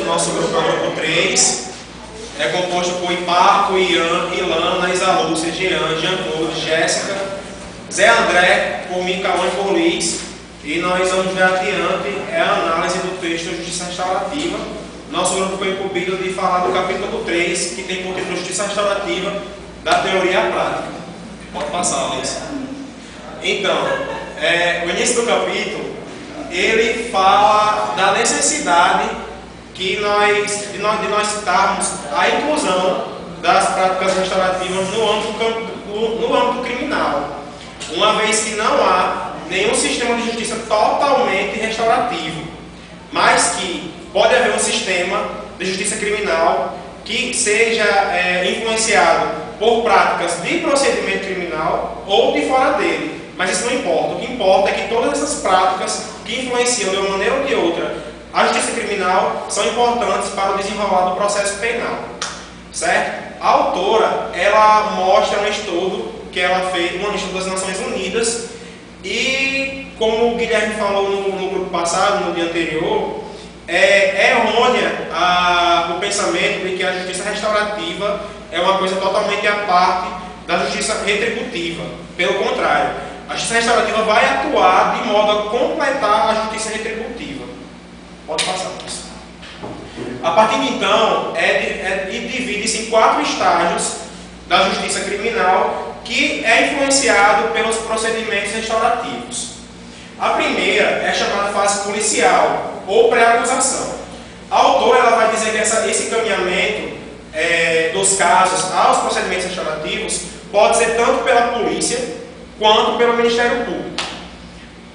nosso grupo é o grupo 3, é composto por Hiparco, Ian, Ilana, Isalúcia, Jean, Jean-Claude, Jéssica, Zé André, por mim, Cauã e por Luiz, e nós vamos ver adiante a análise do texto Justiça Restaurativa. Nosso grupo foi incumbido de falar do capítulo 3, que tem por título Justiça Restaurativa da Teoria à Prática. Pode passar, Luiz. Então, o início do capítulo, ele fala da necessidade de nós citarmos a inclusão das práticas restaurativas no âmbito criminal, uma vez que não há nenhum sistema de justiça totalmente restaurativo, mas que pode haver um sistema de justiça criminal que seja influenciado por práticas de procedimento criminal ou de fora dele. Mas isso não importa. O que importa é que todas essas práticas que influenciam de uma maneira ou de outra a justiça criminal são importantes para o desenrolar do processo penal. Certo? A autora, ela mostra um estudo que ela fez, um estudo das Nações Unidas, e como o Guilherme falou no grupo passado, no dia anterior, é errônea o pensamento de que a justiça restaurativa é uma coisa totalmente à parte da justiça retributiva. Pelo contrário, a justiça restaurativa vai atuar de modo a completar a justiça retributiva. Pode passar, pessoal. A partir de então, divide-se em 4 estágios da justiça criminal que é influenciado pelos procedimentos restaurativos. A primeira é a chamada fase policial ou pré-acusação. A autora ela vai dizer que esse encaminhamento dos casos aos procedimentos restaurativos pode ser tanto pela polícia quanto pelo Ministério Público.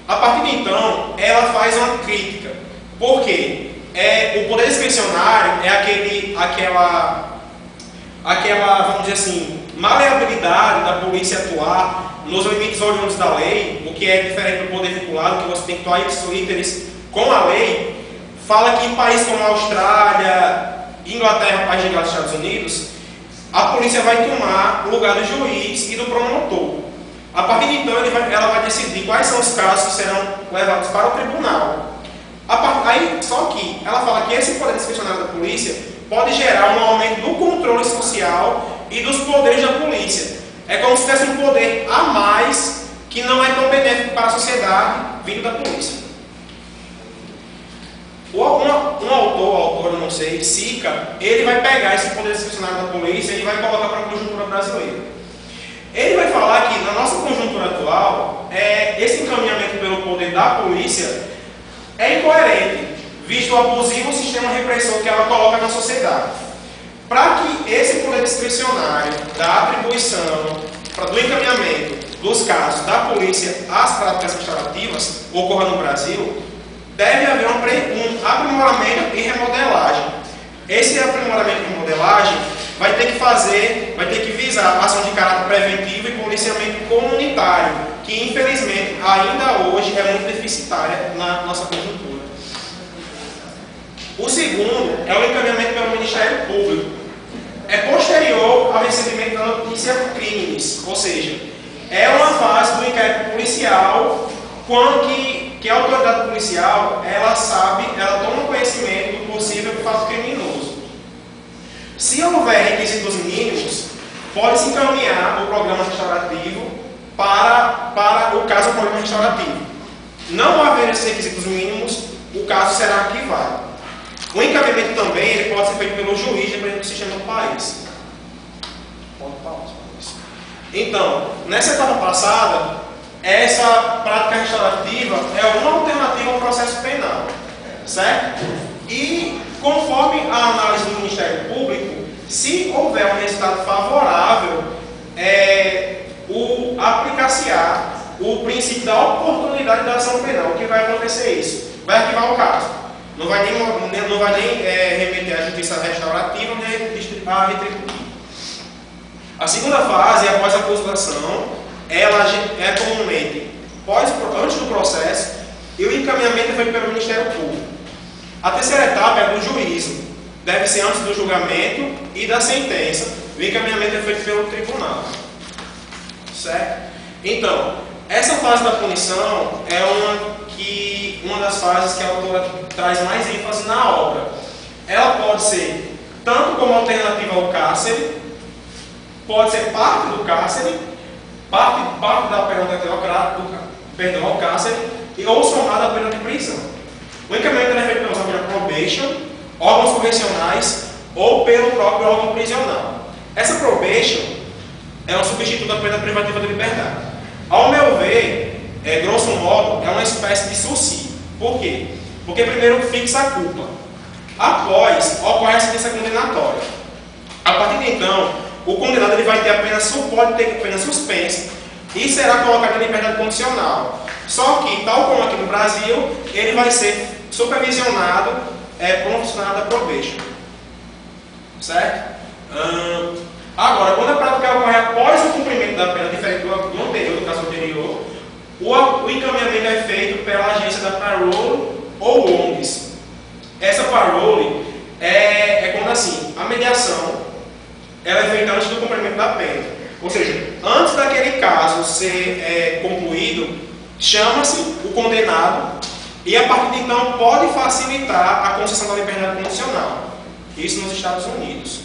A partir de então, ela faz uma crítica. Por quê? O poder discricionário é aquela, vamos dizer assim, maleabilidade da polícia atuar nos limites oriundos da lei, o que é diferente do poder vinculado, que você tem que atuar ipsis com a lei. Fala que em países como a Austrália, Inglaterra, País de Gales e Estados Unidos, a polícia vai tomar o lugar do juiz e do promotor. A partir de então, ela vai decidir quais são os casos que serão levados para o tribunal. Só que ela fala que esse poder discricionário da polícia pode gerar um aumento do controle social e dos poderes da polícia. É como se tivesse um poder a mais que não é tão benéfico para a sociedade vindo da polícia. Um autor, não sei, Sica, ele vai pegar esse poder discricionário da polícia e vai colocar para a conjuntura brasileira. Ele vai falar que na nossa conjuntura atual, esse encaminhamento pelo poder da polícia é incoerente, visto o abusivo sistema repressor que ela coloca na sociedade. Para que esse poder discricionário da atribuição, do encaminhamento dos casos da polícia às práticas restaurativas ocorra no Brasil, deve haver um aprimoramento e remodelagem. Esse aprimoramento e remodelagem vai ter que visar ação de caráter preventivo e policiamento comunitário, que infelizmente ainda hoje é muito deficitária na nossa conjuntura. O segundo é o encaminhamento pelo Ministério Público. É posterior ao recebimento da notícia crimes, ou seja, é uma fase do inquérito policial quando que a autoridade policial ela toma conhecimento do possível fato criminoso. Se houver requisitos mínimos, pode-se encaminhar o programa restaurativo para o caso do programa restaurativo. Não haver esses requisitos mínimos, o caso será arquivado. O encaminhamento também ele pode ser feito pelo juiz, dependendo do sistema do país. Então, nessa etapa passada, essa prática restaurativa é uma alternativa ao processo penal, certo? E conforme a análise do Ministério Público, se houver um resultado favorável, aplicar-se-á o princípio da oportunidade da ação penal. O que vai acontecer é isso? Vai arquivar o caso. Não vai nem remeter à justiça restaurativa nem à retributiva. A segunda fase, após a acusação, ela é comumente antes do processo e o encaminhamento é feito pelo Ministério Público. A terceira etapa é do juízo. Deve ser antes do julgamento e da sentença. O encaminhamento é feito pelo tribunal. Certo? Então, essa fase da punição é uma das fases que a autora traz mais ênfase na obra. Ela pode ser tanto como alternativa ao cárcere, pode ser parte do cárcere, parte da pena alternativa ao cárcere, ou somada à pena de prisão. O encaminhamento é feito pelos órgãos de probation, órgãos correcionais ou pelo próprio órgão prisional. Essa probation é um substituto da pena privativa de liberdade. Ao meu ver, grosso modo, é uma espécie de subsídio. Por quê? Porque primeiro fixa a culpa. Após, ocorre a sentença condenatória. A partir de então, o condenado ele vai ter pode ter pena suspensa e será colocado em liberdade condicional. Só que, tal como aqui no Brasil, ele vai ser supervisionado por um funcionário da probation. Certo? Agora, quando a prática ocorre após o cumprimento da pena, diferente do anterior, do caso anterior, o encaminhamento é feito pela agência da parole ou ONGs. Essa parole é quando assim, a mediação ela é feita antes do cumprimento da pena. Ou seja, antes daquele caso ser concluído, chama-se o condenado e a partir de então pode facilitar a concessão da liberdade condicional. Isso nos Estados Unidos.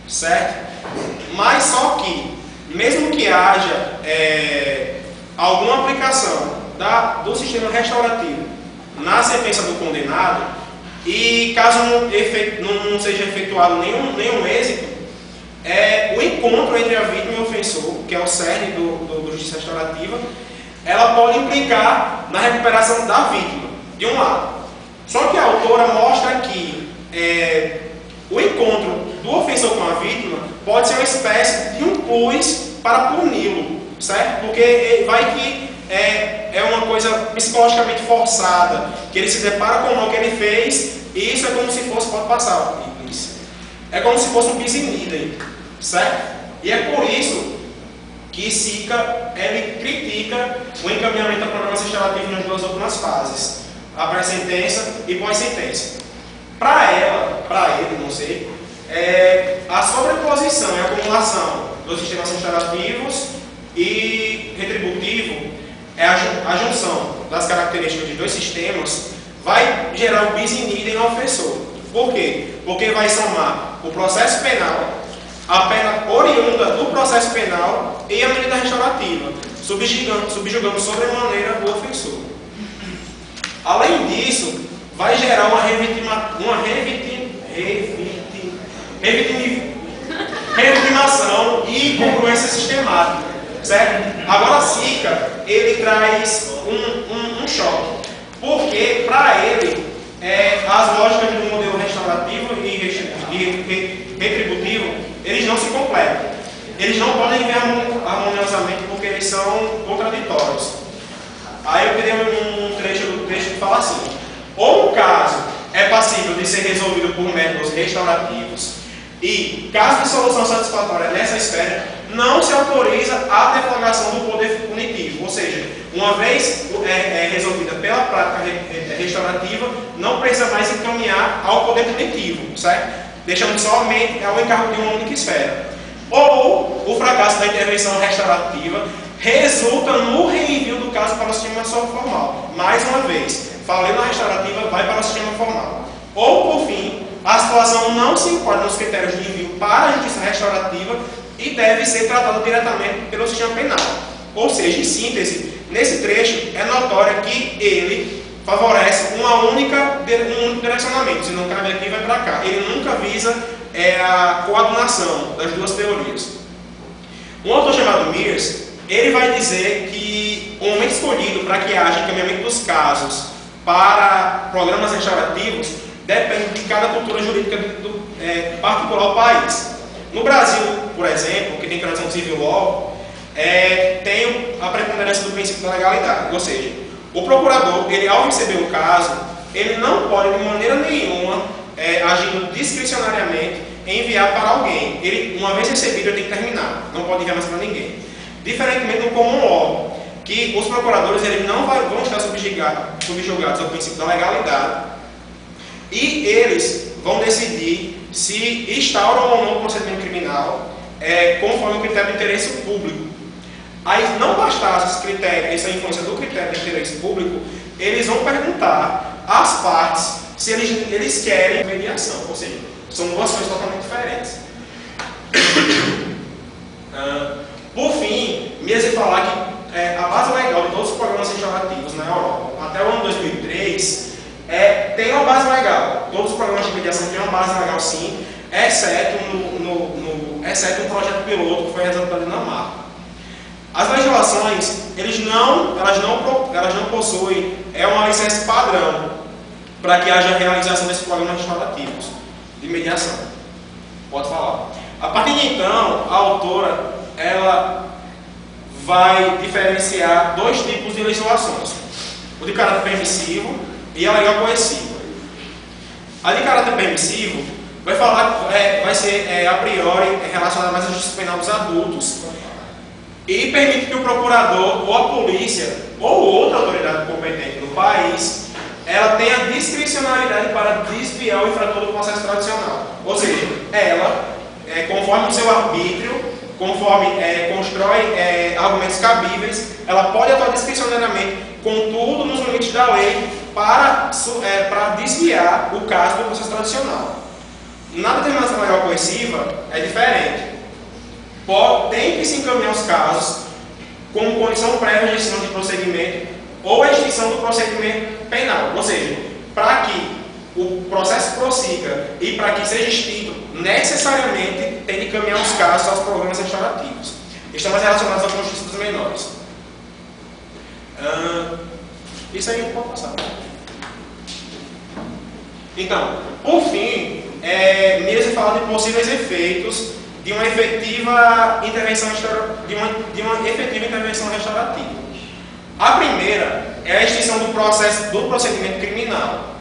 Certo? Mas só que, mesmo que haja alguma aplicação do sistema restaurativo na sentença do condenado e caso não seja efetuado nenhum êxito, o encontro entre a vítima e o ofensor, que é o cerne do justiça restaurativa, ela pode implicar na recuperação da vítima, de um lado. Só que a autora mostra que o encontro do ofensor com a vítima pode ser uma espécie de um plus para puni-lo, certo? Porque vai que é uma coisa psicologicamente forçada, que ele se depara com o mal que ele fez, e isso é como se fosse, pode passar, é como se fosse um bis in idem, certo? E é por isso que SICA ele critica o encaminhamento da programação restaurativa nas duas últimas fases, a pré-sentença e pós-sentença. Para ele, não sei, a sobreposição e acumulação dos sistemas restaurativos e retributivo, a junção das características de dois sistemas, vai gerar o bis in idem ao ofensor. Por quê? Porque vai somar o processo penal, a pena oriunda do processo penal e a medida restaurativa, subjugando sobremaneira o ofensor. Além disso, vai gerar uma revitimação e congruência sistemática, certo? Agora a SICA, ele traz um choque, porque para ele, as lógicas do modelo restaurativo e retributivo, eles não se completam. Eles não podem viver harmoniosamente porque eles são contraditórios. Aí eu queria um trecho do texto que fala assim: ou o caso é passível de ser resolvido por métodos restaurativos e, caso de solução satisfatória nessa esfera, não se autoriza a deflagração do poder punitivo. Ou seja, uma vez resolvida pela prática restaurativa, não precisa mais encaminhar ao poder punitivo, certo? Deixando somente ao encargo de uma única esfera. Ou o fracasso da intervenção restaurativa resulta no reenvio do caso para o sistema formal. Mais uma vez, falei na restaurativa, vai para o sistema formal. Ou, por fim, a situação não se enquadra nos critérios de envio para a justiça restaurativa e deve ser tratada diretamente pelo sistema penal. Ou seja, em síntese, nesse trecho é notório que ele favorece um único direcionamento. Se não cabe aqui, vai para cá. Ele nunca visa a coadunação das duas teorias. Um autor chamado Mears, ele vai dizer que o momento escolhido para que haja encaminhamento dos casos para programas restaurativos depende de cada cultura jurídica particular do país. No Brasil, por exemplo, que tem tradição civil law, tem a preponderância do princípio da legalidade. Ou seja, o procurador, ele ao receber o caso, ele não pode de maneira nenhuma, agindo discricionariamente, enviar para alguém. Ele, uma vez recebido, ele tem que terminar, não pode enviar mais para ninguém. Diferentemente do common law, que os procuradores eles não vão estar subjugados ao princípio da legalidade e eles vão decidir se instauram ou não o procedimento criminal conforme o critério de interesse público. Aí, não bastasse esse critério, essa influência do critério de interesse público, eles vão perguntar às partes se eles querem mediação, ou seja, são duas coisas totalmente diferentes. Por fim, me ia falar que a base legal de todos os programas restaurativos na Europa, até o ano 2003, tem uma base legal. Todos os programas de mediação têm uma base legal sim, exceto um projeto piloto que foi realizado pela Dinamarca. As legislações, elas não possuem uma licença padrão para que haja realização desses programas restaurativos de mediação. Pode falar. A partir de então, a autora ela vai diferenciar dois tipos de legislações: o de caráter permissivo e a legal coerciva. A de caráter permissivo vai falar, vai ser a priori relacionada mais à justiça penal dos adultos e permite que o procurador ou a polícia ou outra autoridade competente no país ela tenha discricionalidade para desviar o infrator do processo tradicional. Ou seja, ela, conforme o seu arbítrio, conforme constrói argumentos cabíveis, ela pode atuar discricionariamente, contudo nos limites da lei, para desviar o caso do processo tradicional. Na determinação legal coerciva é diferente. Tem que se encaminhar os casos como condição prévia de extinção de procedimento ou a extinção do procedimento penal. Ou seja, para que o processo prossiga e para que seja extinto, necessariamente tem que encaminhar os casos aos programas restaurativos. Estão mais relacionados à justiça dos menores. Isso aí pode passar. Então, por fim, Mesa fala de possíveis efeitos de uma efetiva intervenção restaurativa. A primeira é a extinção do procedimento criminal,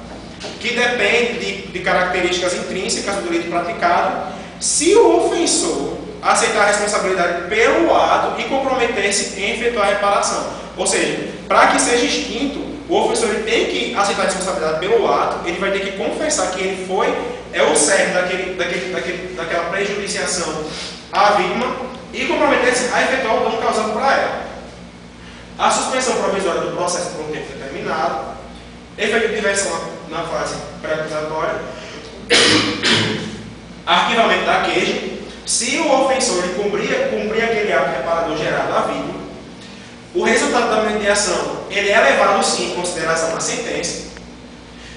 que depende de características intrínsecas do delito praticado, se o ofensor aceitar a responsabilidade pelo ato e comprometer-se em efetuar a reparação. Ou seja, para que seja extinto, o ofensor ele tem que aceitar a responsabilidade pelo ato, ele vai ter que confessar que ele foi o cerne daquela prejudiciação à vítima e comprometer-se a efetuar o dano causado por ela. A suspensão provisória do processo por um tempo determinado, efeito de diversão na fase pré-acusatória, arquivamento da queixa, se o ofensor cumprir aquele ato reparador gerado à vítima. O resultado da mediação ele é levado sim em consideração na sentença.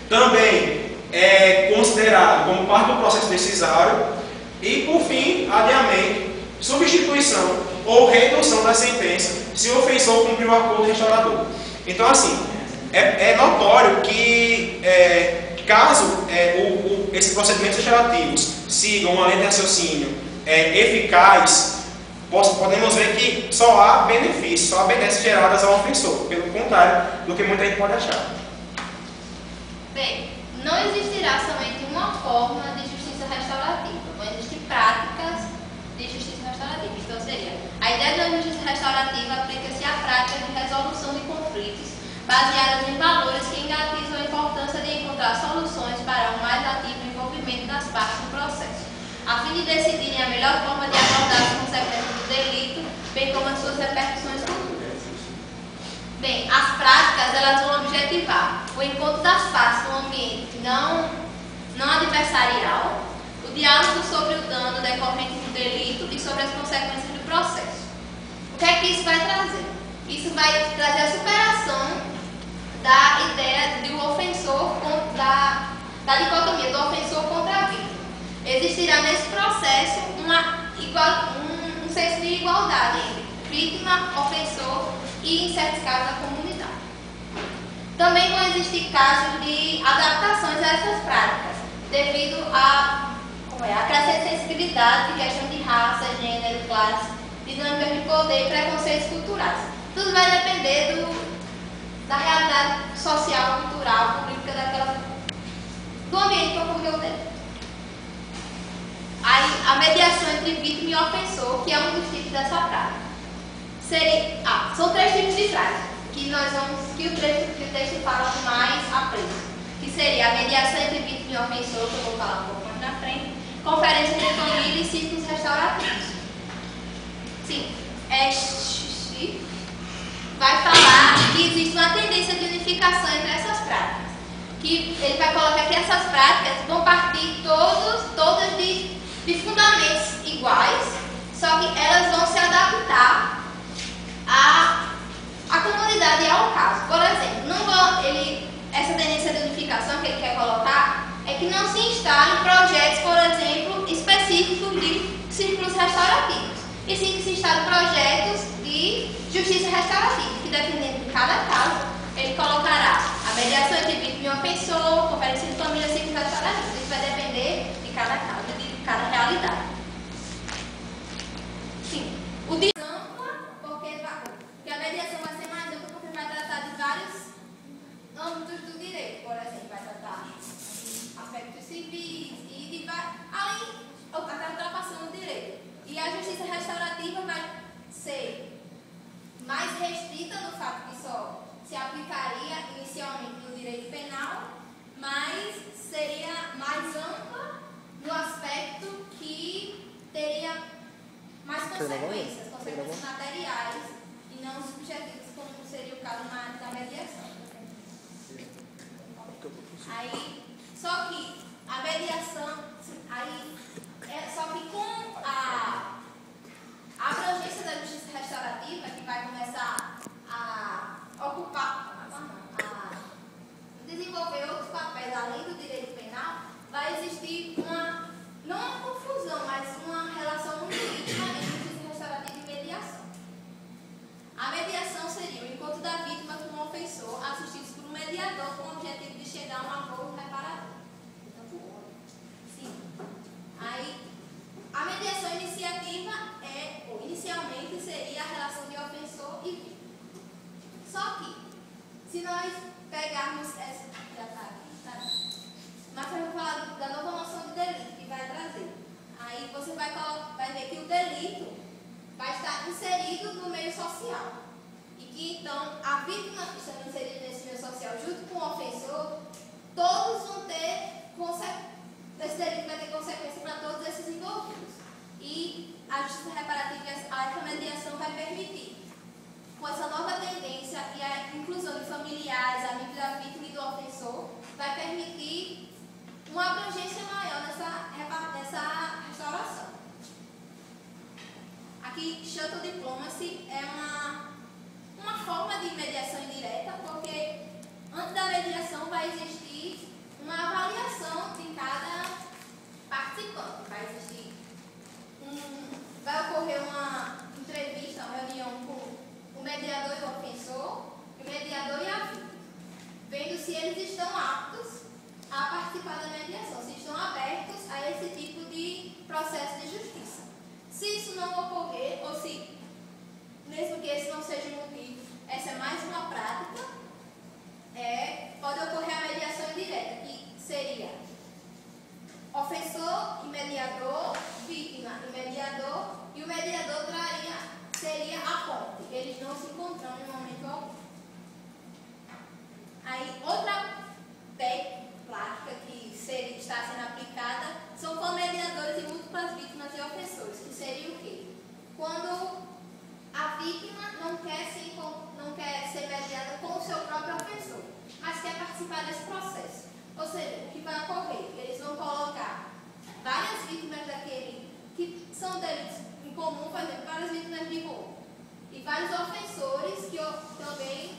Também é considerado como parte do processo decisório. E, por fim, adiamento, substituição ou redução da sentença se o ofensor cumpriu o acordo restaurador. Então, assim, é notório que caso esses procedimentos restaurativos sigam uma lei de raciocínio eficaz, podemos ver que só há benefícios, só há benesses geradas ao ofensor, pelo contrário do que muita gente pode achar. Bem, não existirá somente uma forma de justiça restaurativa, vão existir práticas de justiça restaurativa. Então seria, a ideia da justiça restaurativa aplica-se à prática de resolução de conflitos baseadas em valores que enfatizam a importância de encontrar soluções para um mais ativo envolvimento das partes no processo, a fim de decidirem a melhor forma de abordar as consequências do delito, bem como as suas repercussões futuras. Bem, as práticas elas vão objetivar o encontro das partes num ambiente não adversarial, o diálogo sobre o dano decorrente do delito e sobre as consequências do processo. O que é que isso vai trazer? Isso vai trazer a superação da ideia de um ofensor, da dicotomia do ofensor contra a vítima. Existirá nesse processo um senso de igualdade entre vítima, ofensor e, em certos casos, a comunidade. Também vão existir casos de adaptações a essas práticas, devido à crescente sensibilidade de questão de raça, gênero, classe, dinâmicas de poder e preconceitos culturais. Tudo vai depender da realidade social, cultural, política do ambiente que ocorreu dentro. Aí, a mediação entre vítima e ofensor, que é um dos tipos dessa prática. São três tipos de prática, que o texto fala mais apreço, que seria a mediação entre vítima e ofensor, que eu vou falar um pouco mais na frente, conferência de família e círculos restaurativos. Sim, vai falar que existe uma tendência de unificação entre essas práticas, que ele vai colocar que essas práticas vão partir todas de fundamentos iguais, só que elas vão se adaptar à comunidade e ao caso. Por exemplo, essa tendência de unificação que ele quer colocar é que não se instalem projetos, por exemplo, específicos de círculos restaurativos, e sim que se instalem projetos de justiça restaurativa, que dependendo de cada caso, ele colocará a mediação entre vítima e ofensor, conferência de família, círculos restaurativos. Isso vai depender de cada caso, de cada realidade. Sim. O de ampla, porque a mediação vai ser mais ampla, porque vai tratar de vários âmbitos do direito. Por exemplo, vai tratar aspectos civis e além da ultrapassão do direito. E a justiça restaurativa vai ser mais restrita no fato que só se aplicaria inicialmente no direito penal, mas seria mais ampla no aspecto que teria mais consequências materiais e não subjetivas, como seria o caso da mediação. Aí, só que a mediação, só que com a abrangência da justiça restaurativa, que vai começar a desenvolver outros papéis além do direito penal, vai existir não uma confusão, mas uma relação muito íntima entre justiça restaurativa e mediação. A mediação seria o encontro da vítima com o ofensor, assistidos por um mediador com o objetivo de chegar a um acordo reparador. Sim. Aí, a mediação iniciativa inicialmente seria a relação de ofensor e vítima. Só que, se nós pegarmos essa. Já está aqui, tá? Nós vamos falar da nova noção de delito que vai trazer. Aí você vai ver que o delito vai estar inserido no meio social. E que então a vítima estando inserida nesse meio social junto com o ofensor, todos vão ter esse delito vai ter consequência para todos esses envolvidos. E a justiça reparativa e a mediação vai permitir, com essa nova tendência e a inclusão de familiares, amigos da vítima e do ofensor, vai permitir uma abrangência maior nessa restauração. Aqui, Shuttle Diplomacy é uma forma de mediação indireta, porque antes da mediação vai existir uma avaliação de cada participante. Vai ocorrer uma entrevista, uma reunião com o mediador e o ofensor, o mediador e a vítima, vendo se eles estão aptos a participar da mediação, se estão abertos a esse tipo de processo de justiça. Se isso não ocorrer, ou se, mesmo que esse não seja o motivo, essa é mais uma prática, pode ocorrer a mediação indireta, que seria ofensor e mediador, vítima e mediador, e o mediador seria a ponte. Eles não se encontram em momento algum. Aí, outra prática que está sendo aplicada são com mediadores e múltiplas vítimas e ofensores, que seria o quê? Quando a vítima não quer ser mediada com o seu próprio ofensor, mas quer participar desse processo. Ou seja, o que vai ocorrer? Eles vão colocar várias vítimas que são delitos em comum, por exemplo, várias vítimas de roubo, e vários ofensores que também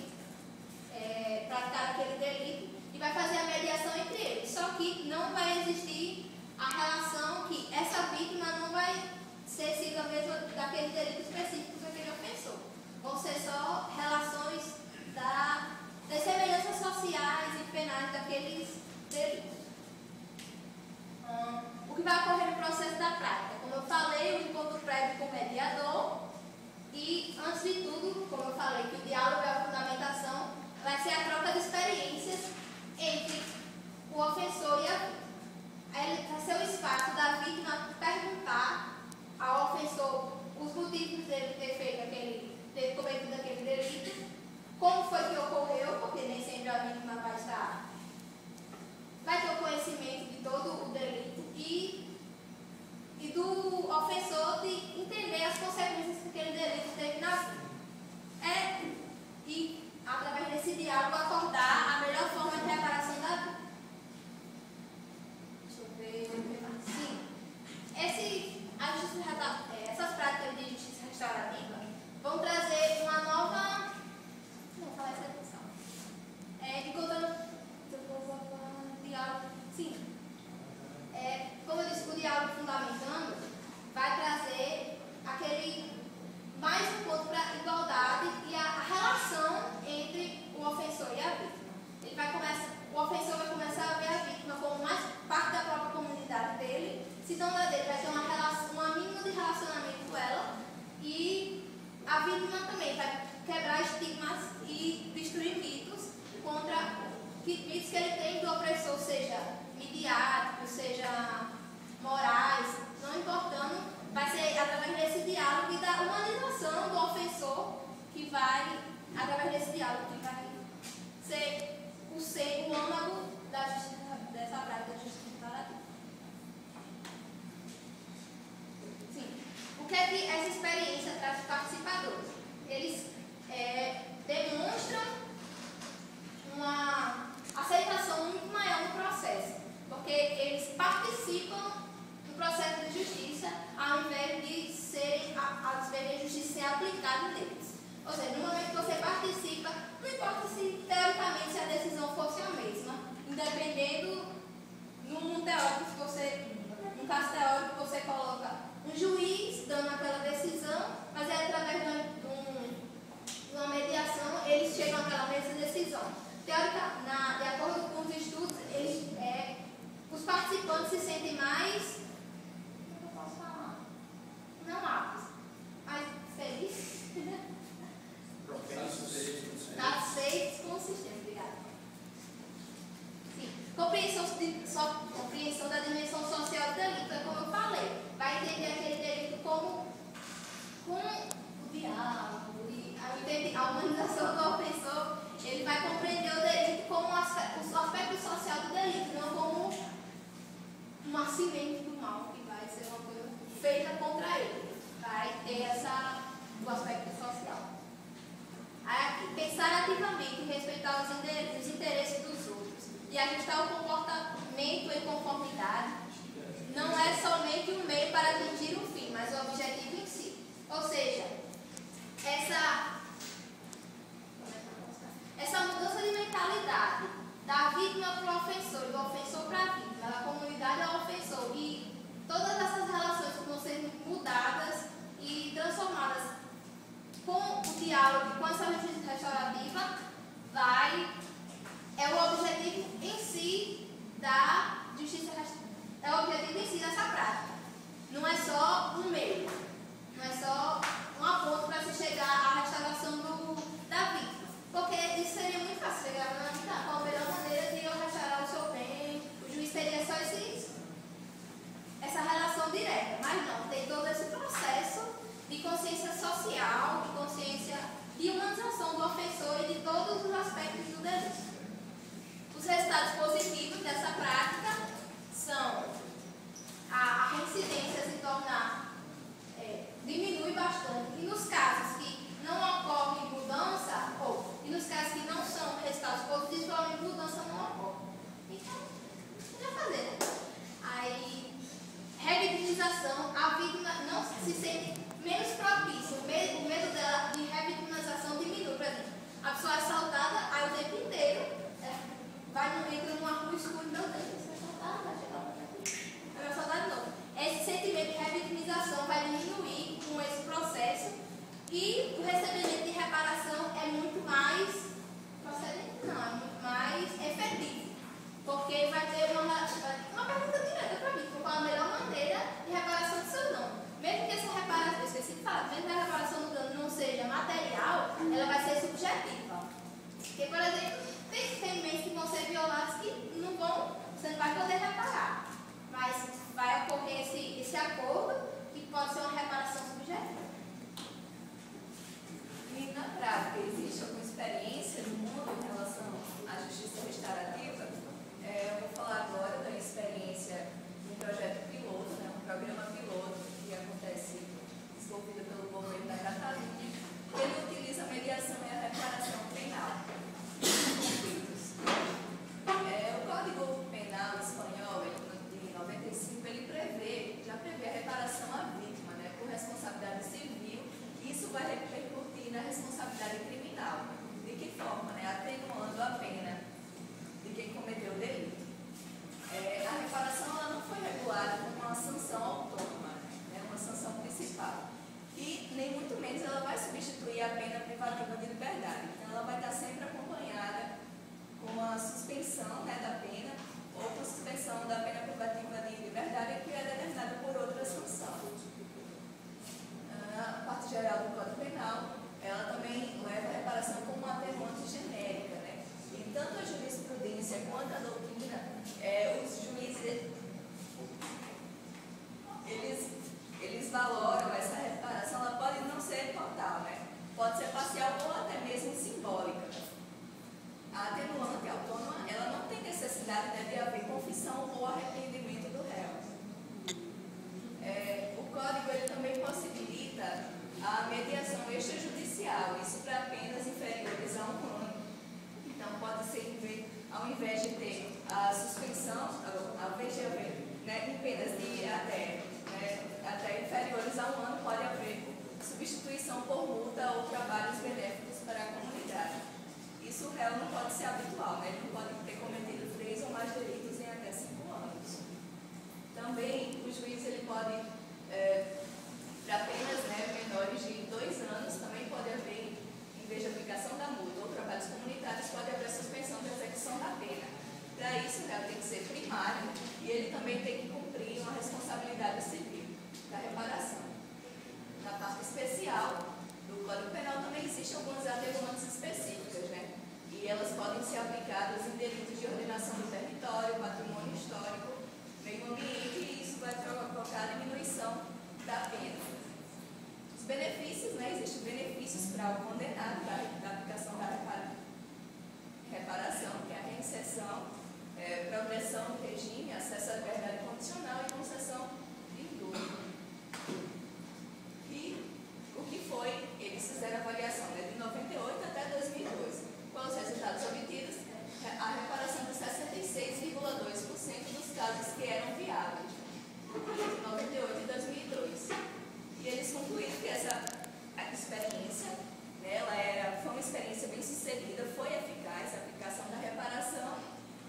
praticaram aquele delito, e vai fazer a mediação entre eles. Só que não vai existir a relação que essa vítima não vai ser sido a mesma daquele delito específico daquele ofensor. Vão ser só relações das semelhanças sociais e penais daqueles delitos. O que vai ocorrer no processo da prática? Como eu falei, o encontro prévio com o mediador e, antes de tudo, como eu falei, que o diálogo e a fundamentação vai ser a troca de experiências entre o ofensor e a vítima. Aí vai ser o espaço da vítima perguntar ao ofensor os motivos dele ter cometido aquele delito, como foi que ocorreu, porque nem sempre a vítima vai ter o conhecimento de todo o delito e do ofensor de entender as consequências que aquele delito teve na vida. E, através desse diálogo, acordar a melhor forma de reparação da vida. vítima também vai quebrar estigmas e destruir mitos mitos que ele tem do opressor, seja midiático, seja morais, não importando, vai ser através desse diálogo e da humanização do ofensor que vai, através desse diálogo, que vai ser o âmago da justiça, dessa prática de justiça restaurativa. Sim. O que é que essa experiência traz para os participadores? Eles demonstram uma aceitação muito maior no processo, porque eles participam do processo de justiça ao invés de a justiça ser aplicada neles. Ou seja, no momento que você participa, não importa se teoricamente se a decisão fosse a mesma, independendo num caso teórico você coloca um juiz dando aquela decisão, mas é através de uma mediação eles chegam àquela mesma decisão. De acordo com os estudos, os participantes se sentem mais, como eu posso falar? Não aptos, mas felizes. Satisfeitos com o sistema, obrigada. Sim. Compreensão da dimensão social do delito, é como eu falei, vai entender aquele delito como com o diálogo e a humanização do ofensor, ele vai compreender o delito como o aspecto social do delito, não como um nascimento do mal, que vai ser uma coisa feita contra ele. Vai ter o aspecto social. Aí aqui, pensar ativamente e respeitar os interesses dos outros e ajustar o comportamento em conformidade não é somente um meio para atingir um fim, mas o objetivo em si. Ou seja, essa mudança de mentalidade da vítima para o ofensor e do ofensor para a vítima, da comunidade ao ofensor e todas essas relações que vão ser mudadas e transformadas com o diálogo e com essa justiça restaurativa é o objetivo em si da justiça restaurativa, é o objetivo em si dessa prática. Não é só um meio, não é só um aponto para se chegar à restauração da vítima, porque isso seria muito fácil, chegar na vida com a melhor maneira de eu restaurar o seu bem, o juiz teria só essa relação direta, mas não, tem todo esse processo de consciência social, de consciência de humanização do ofensor e de todos os aspectos do delito. Os resultados positivos dessa prática são a reincidência se tornar, diminui bastante, e nos casos que não ocorre mudança, e nos casos que não são resultados positivos, provavelmente mudança não ocorre. Então, já fazer, né? até, até inferiores a 1 ano, pode haver substituição por multa ou trabalhos benéficos para a comunidade. Isso o réu não pode ser habitual, ele não pode ter cometido 3 ou mais delitos em até 5 anos. Também o juiz ele pode, para penas menores de 2 anos, também pode haver, em vez de aplicação da multa ou trabalhos comunitários, pode haver suspensão da execução da pena. Para isso, o réu tem que ser primário e ele também tem que cumprir uma responsabilidade civil da reparação. Na parte especial do Código Penal também existem algumas atenuantes específicas, e elas podem ser aplicadas em delitos de ordenação do território, patrimônio histórico, meio ambiente, e isso vai provocar a diminuição da pena. Os benefícios, existem benefícios para o condenado da aplicação da reparação, que é a reinserção, progressão do regime, acesso à liberdade condicional e concessão de indulto. E o que foi, eles fizeram a avaliação de 98 até 2002. Com os resultados obtidos, a reparação de 66,2% dos casos que eram viáveis, entre 98 e 2002. E eles concluíram que essa experiência, foi uma experiência bem sucedida, foi eficaz a aplicação da reparação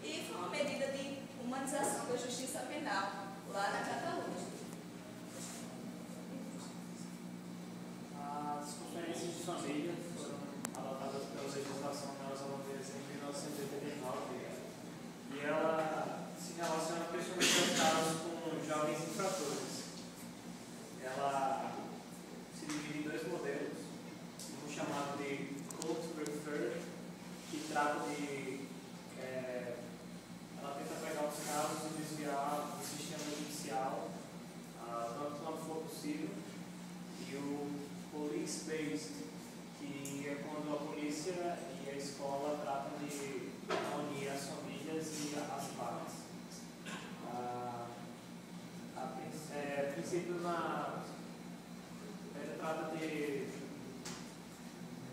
e foi uma medida de humanização da justiça penal lá na Catalunha. As conferências de família foram adotadas pela legislação neozelandesa em 1989 e ela se relaciona principalmente aos casos com jovens infratores. Ela se divide em 2 modelos, um chamado de Court Preferred, que trata de ela tenta pegar os casos e desviar do sistema judicial tanto quanto for possível, e o Police-Based, que é quando a polícia e a escola tratam de unir as famílias e as partes. A princípio, ele trata de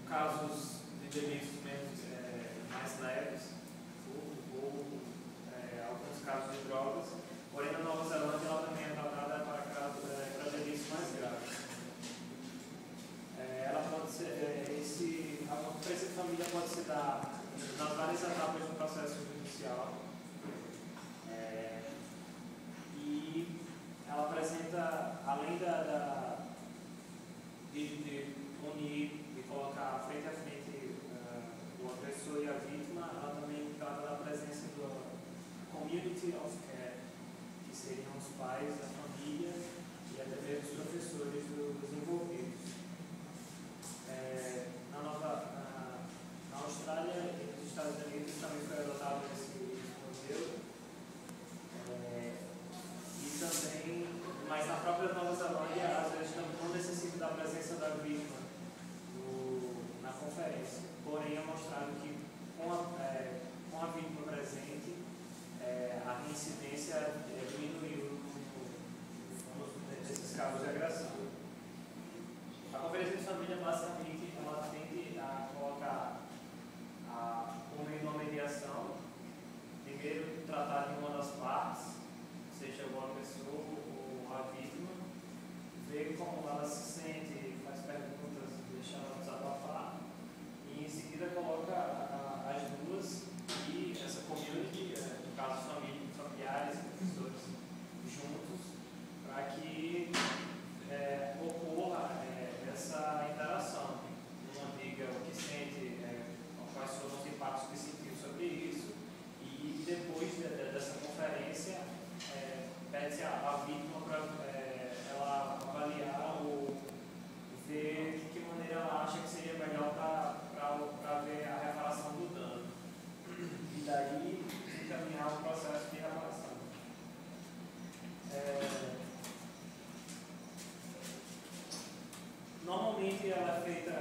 casos de delitos mais leves, ou alguns casos de drogas, porém na Nova Zelândia ela também é tratada para delitos mais graves. Ela pode ser, a conferência de família pode se dar nas várias etapas do processo judicial, e ela apresenta, além de unir, de colocar frente a frente o agressor e a vítima, ela também trata da presença do community of care, que seriam os pais, a família e até mesmo os professores dos envolvidos. Na Austrália e nos Estados Unidos também foi adotado esse modelo, e também, mas na própria Nova Zelândia às vezes não necessita da presença da vítima na conferência, porém é mostrado que com a vítima presente a reincidência diminuiu nesses casos de agressão. A conferência de família, basicamente, ela tende a colocar por meio de uma mediação, primeiro tratar de uma das partes, seja o agressor ou a vítima, ver como ela se sente, faz perguntas, deixa ela desabafar, e em seguida coloca as duas e essa community, no caso familiares e professores, juntos, para que ocorra essa interação. Uma diga o que sente, quais foram os impactos que sentiu sobre isso, e depois dessa conferência pede-se a vítima para ela avaliar ou ver de que maneira ela acha que seria melhor para ver a reparação do dano, e daí encaminhar o processo de reparação. Normalmente ela é feita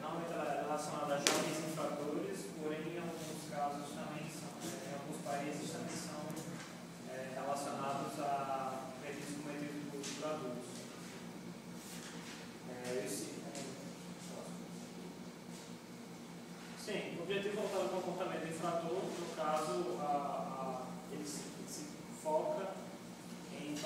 normalmente ela é relacionada a jovens infratores, porém em alguns casos também em alguns países também são relacionados a delitos cometidos por adultos. Sim, o objetivo voltado ao comportamento infrator, no caso, ele se foca em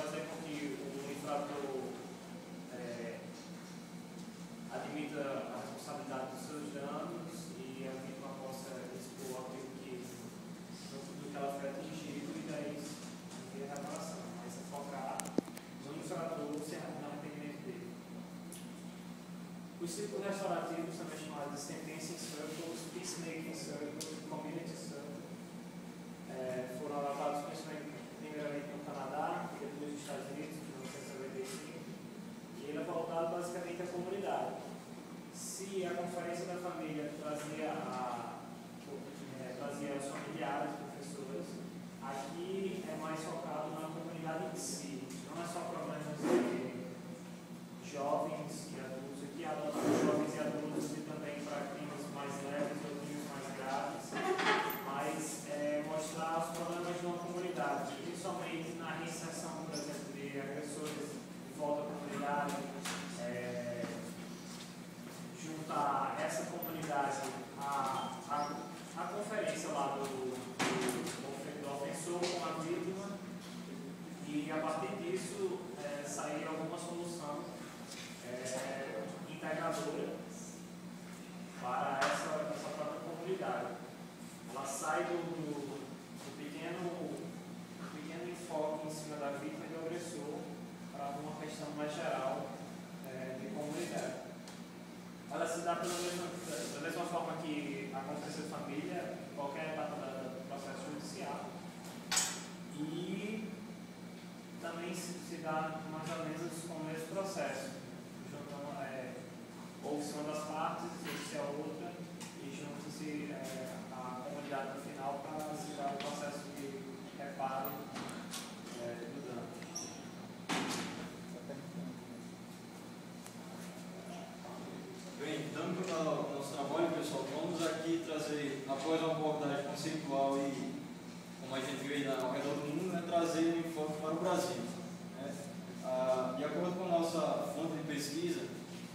círculos restaurativos, também chamados de sentencing circles, peacemaking circles, community circles, foram adotados primeiramente no Canadá e depois nos Estados Unidos, em 1995, e ele é voltado basicamente à comunidade. Se a conferência da família trazia os familiares, professores, aqui é mais focado na comunidade em si, não é só problemas de jovens e adultos, aqui adotamos jovens e adultos e também para crimes mais leves ou crimes mais graves, mas mostrar os problemas de uma comunidade, principalmente na reinserção, por exemplo, de agressores de volta à comunidade, juntar essa comunidade à conferência lá do ofensor com a vítima e a partir disso sair alguma solução integradora para essa própria comunidade. Ela sai do pequeno enfoque em cima da vítima e do agressor para uma questão mais geral de comunidade. Ela se dá da mesma forma que a conferência de família, em qualquer etapa do processo judicial, e também se dá mais ou menos com o mesmo processo. Ouve-se uma das partes, ouve-se a outra, e junta-se a comunidade no final para se dar o processo de reparo do dano. Bem, dando para o nosso trabalho, pessoal, vamos aqui trazer, após uma abordagem conceitual e, como a gente viu aí ao redor do mundo, trazer um enfoque para o Brasil. De acordo com a nossa fonte de pesquisa,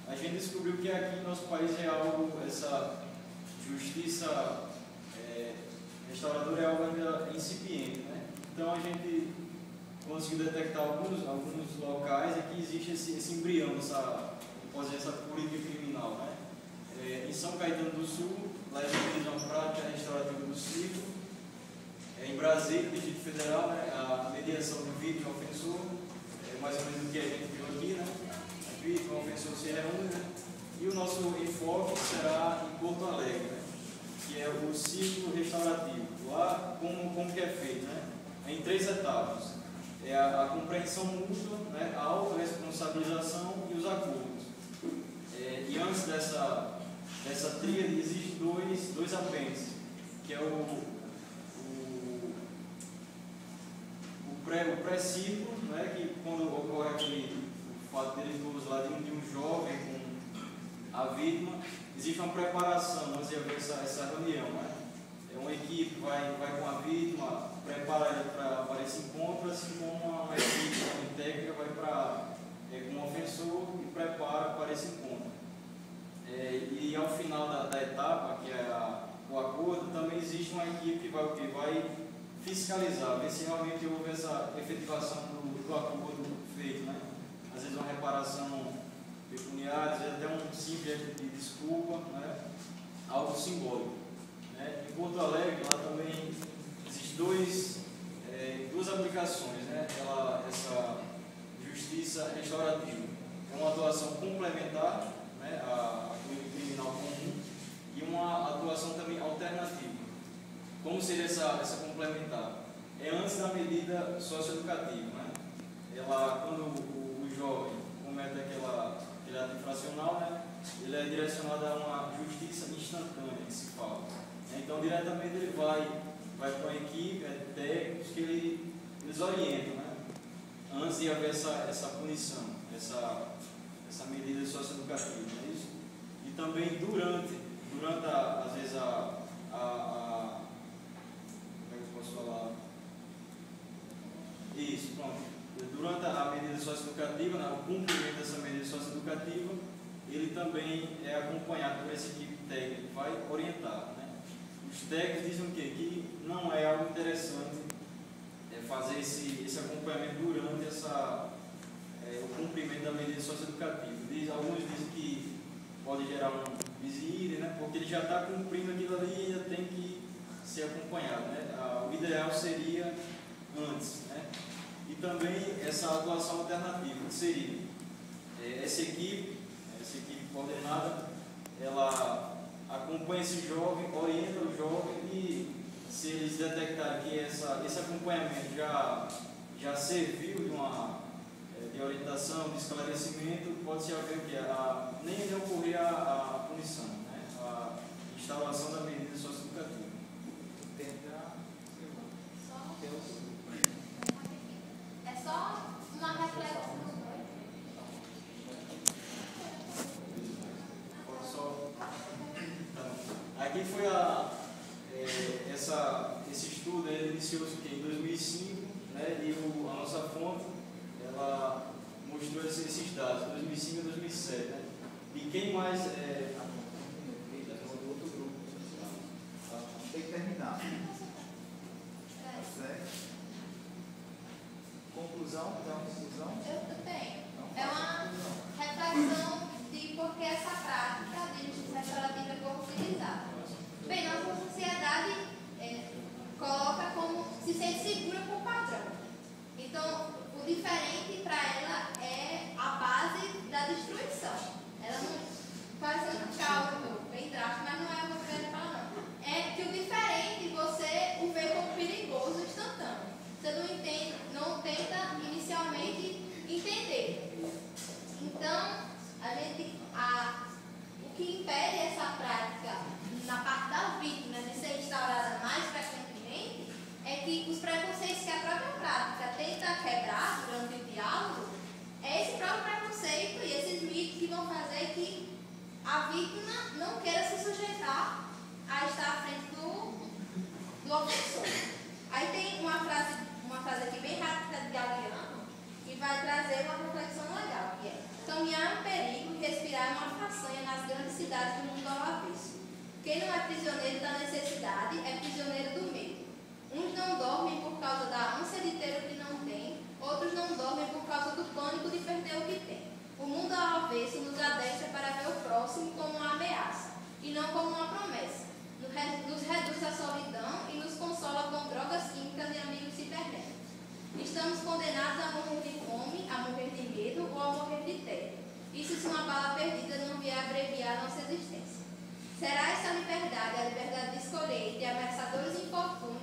a gente descobriu que aqui no nosso país é algo, essa justiça restauradora é algo ainda incipiente. Então a gente conseguiu detectar alguns locais em que existe esse embrião, essa política criminal. Em São Caetano do Sul, lá é a divisão prática restaurativa do círculo. Em Brasília, Distrito Federal, a mediação do vítima e ofensor, mais ou menos o que a gente viu aqui, a vítima e o ofensor se reúnem, e o nosso enfoque será em Porto Alegre, que é o círculo restaurativo. Lá, como que é feito? Em 3 etapas. É a compreensão mútua, a autorresponsabilização e os acordos. E antes dessa tríade existem dois apêndices, que é o pré-círculo, que quando ocorre o fato delituoso lá de um jovem com a vítima, existe uma preparação antes de haver essa reunião. Uma equipe vai com a vítima, prepara ela para esse encontro, assim como uma equipe técnica vai com o ofensor e prepara para esse encontro. E ao final da etapa, que é o acordo, também existe uma equipe que vai fiscalizar, ver se realmente houve essa efetivação do acordo feito. Às vezes uma reparação pecuniária, às vezes até um simples de desculpa, algo simbólico. Em Porto Alegre, lá também existem duas aplicações, essa justiça restaurativa. É uma atuação complementar, a política criminal comum, e uma atuação também alternativa. Como seria essa complementar? É antes da medida socioeducativa. Quando o jovem comete aquele ato infracional, ele é direcionado a uma justiça instantânea, que se fala. Então, diretamente ele vai para uma equipe, técnicos que eles orientam, antes de haver essa punição, essa medida socioeducativa, não é isso? E também durante às vezes como é que eu posso falar? Isso, pronto. Durante a medida socioeducativa, o cumprimento dessa medida socioeducativa, ele também é acompanhado por essa equipe técnica que vai orientar. Os técnicos dizem o quê? Que não é algo interessante fazer esse acompanhamento durante o cumprimento da medida socioeducativa. Alguns dizem que pode gerar um visível, porque ele já está cumprindo aquilo ali e ainda tem que ser acompanhado. O ideal seria antes. E também essa atuação alternativa, que seria essa equipe, essa equipe coordenada, ela acompanha esse jovem, orienta o jovem e se eles detectarem que esse acompanhamento já serviu de orientação, de esclarecimento, pode-se haver que nem ocorrer a punição, né? A instauração da medida socioeducativa. É só uma reflexão. Aqui foi esse estudo, ele iniciou-se em 2005, né, e a nossa fonte, ela mostrou esses dados, 2005 e 2007, né? E quem mais outro grupo. Tem que terminar. Tá certo? Conclusão? Tem uma conclusão? Eu tenho. É uma reflexão de por que essa prática de justiça restaurativa é pouco utilizada. Bem, nossa sociedade coloca como se sente segura por padrão. Então, o diferente para ela é a base da destruição. Ela não faz um cálculo bem drástico, mas não é o que eu quero falar, não. É que o diferente você o vê como perigoso instantâneo. Você não entende, não tenta inicialmente entender. Então, o que impede essa prática na parte da vítima de ser instaurada mais frequentemente é que os preconceitos que a própria prática tenta quebrar durante o diálogo é esse próprio preconceito e esses mitos que vão fazer que a vítima não queira se sujeitar a estar à frente do ofensor. Aí tem uma frase aqui bem rápida de Galeano que vai trazer uma reflexão legal, que é: caminhar é um perigo e respirar é uma façanha nas grandes cidades do mundo ao avesso. Quem não é prisioneiro da necessidade é prisioneiro do medo. Uns não dormem por causa da ânsia de ter o que não tem, outros não dormem por causa do pânico de perder o que tem. O mundo ao avesso nos adestra para ver o próximo como uma ameaça e não como uma promessa. Nos reduz à solidão e nos consola com drogas químicas e amigos cibernéticos. Estamos condenados a morrer de fome, a morrer de medo ou a morrer de tédio. Isso se uma bala perdida não vier abreviar a nossa existência. Será essa liberdade a liberdade de escolher entre ameaçadores infortúnios